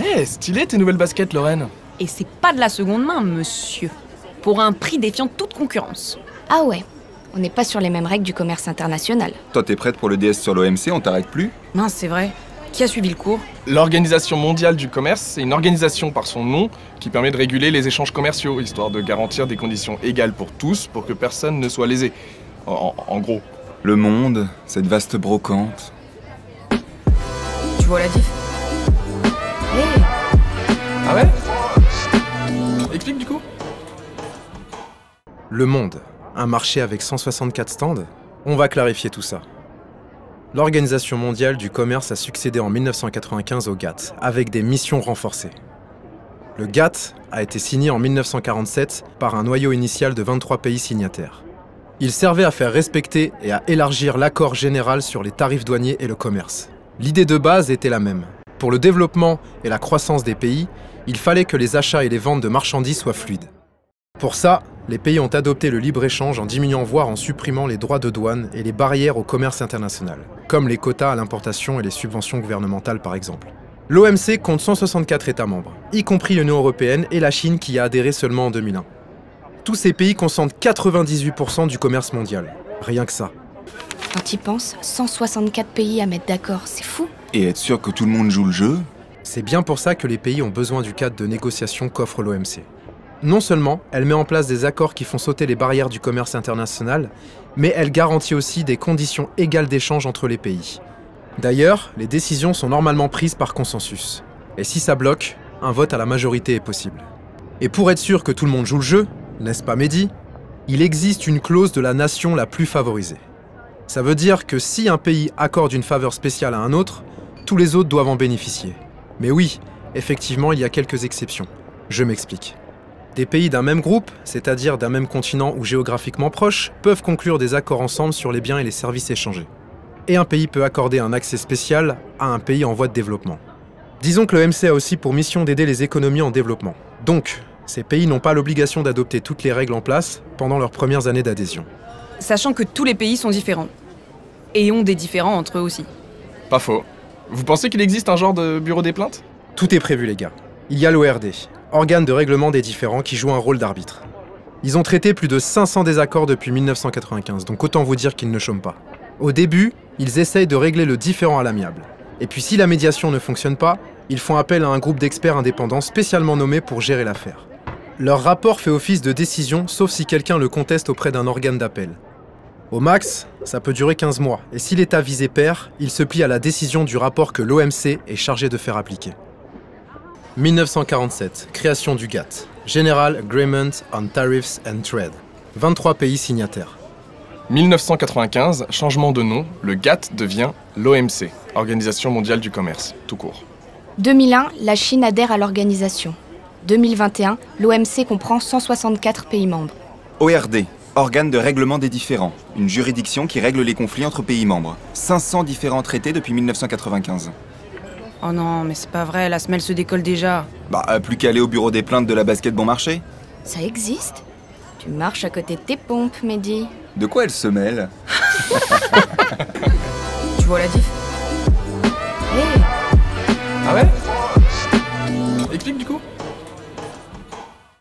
Eh, stylé tes nouvelles baskets, Lorraine. Et c'est pas de la seconde main, monsieur. Pour un prix défiant toute concurrence. Ah ouais, on n'est pas sur les mêmes règles du commerce international. Toi, t'es prête pour le DS sur l'OMC, on t'arrête plus? Mince, c'est vrai. Qui a suivi le cours? L'Organisation mondiale du commerce, c'est une organisation par son nom qui permet de réguler les échanges commerciaux, histoire de garantir des conditions égales pour tous, pour que personne ne soit lésé. En gros. Le monde, cette vaste brocante. Tu vois la diff? Hé, Ah ouais? Explique du coup. Le monde, un marché avec 164 stands? On va clarifier tout ça. L'Organisation mondiale du commerce a succédé en 1995 au GATT, avec des missions renforcées. Le GATT a été signé en 1947 par un noyau initial de 23 pays signataires. Il servait à faire respecter et à élargir l'accord général sur les tarifs douaniers et le commerce. L'idée de base était la même. Pour le développement et la croissance des pays, il fallait que les achats et les ventes de marchandises soient fluides. Pour ça, les pays ont adopté le libre-échange en diminuant voire en supprimant les droits de douane et les barrières au commerce international, comme les quotas à l'importation et les subventions gouvernementales par exemple. L'OMC compte 164 États membres, y compris l'Union européenne et la Chine qui y a adhéré seulement en 2001. Tous ces pays concentrent 98% du commerce mondial. Rien que ça. quand y penses, 164 pays à mettre d'accord, c'est fou. Et être sûr que tout le monde joue le jeu? C'est bien pour ça que les pays ont besoin du cadre de négociation qu'offre l'OMC. Non seulement elle met en place des accords qui font sauter les barrières du commerce international, mais elle garantit aussi des conditions égales d'échange entre les pays. D'ailleurs, les décisions sont normalement prises par consensus. Et si ça bloque, un vote à la majorité est possible. Et pour être sûr que tout le monde joue le jeu, n'est-ce pas Mehdi? Il existe une clause de la nation la plus favorisée. Ça veut dire que si un pays accorde une faveur spéciale à un autre, tous les autres doivent en bénéficier. Mais oui, effectivement, il y a quelques exceptions. Je m'explique. Des pays d'un même groupe, c'est-à-dire d'un même continent ou géographiquement proches, peuvent conclure des accords ensemble sur les biens et les services échangés. Et un pays peut accorder un accès spécial à un pays en voie de développement. Disons que l'OMC a aussi pour mission d'aider les économies en développement. Donc, ces pays n'ont pas l'obligation d'adopter toutes les règles en place pendant leurs premières années d'adhésion. Sachant que tous les pays sont différents. Et ont des différends entre eux aussi. Pas faux. Vous pensez qu'il existe un genre de bureau des plaintes? Tout est prévu les gars. Il y a l'ORD, organe de règlement des différends qui joue un rôle d'arbitre. Ils ont traité plus de 500 désaccords depuis 1995, donc autant vous dire qu'ils ne chôment pas. Au début, ils essayent de régler le différend à l'amiable. Et puis si la médiation ne fonctionne pas, ils font appel à un groupe d'experts indépendants spécialement nommé pour gérer l'affaire. Leur rapport fait office de décision, sauf si quelqu'un le conteste auprès d'un organe d'appel. Au max, ça peut durer 15 mois, et si l'État visé perd, il se plie à la décision du rapport que l'OMC est chargé de faire appliquer. 1947, création du GATT, General Agreement on Tariffs and Trade. 23 pays signataires. 1995, changement de nom, le GATT devient l'OMC, Organisation mondiale du commerce, tout court. 2001, la Chine adhère à l'organisation. 2021, l'OMC comprend 164 pays membres. ORD, organe de règlement des différends, une juridiction qui règle les conflits entre pays membres. 500 différents traités depuis 1995. Oh non, mais c'est pas vrai, la semelle se décolle déjà. Bah, plus qu'à aller au bureau des plaintes de la basket bon marché. Ça existe? Tu marches à côté de tes pompes, Mehdi. De quoi elle se mêle? Tu vois la diff? Hé, Ah ouais? Explique du coup.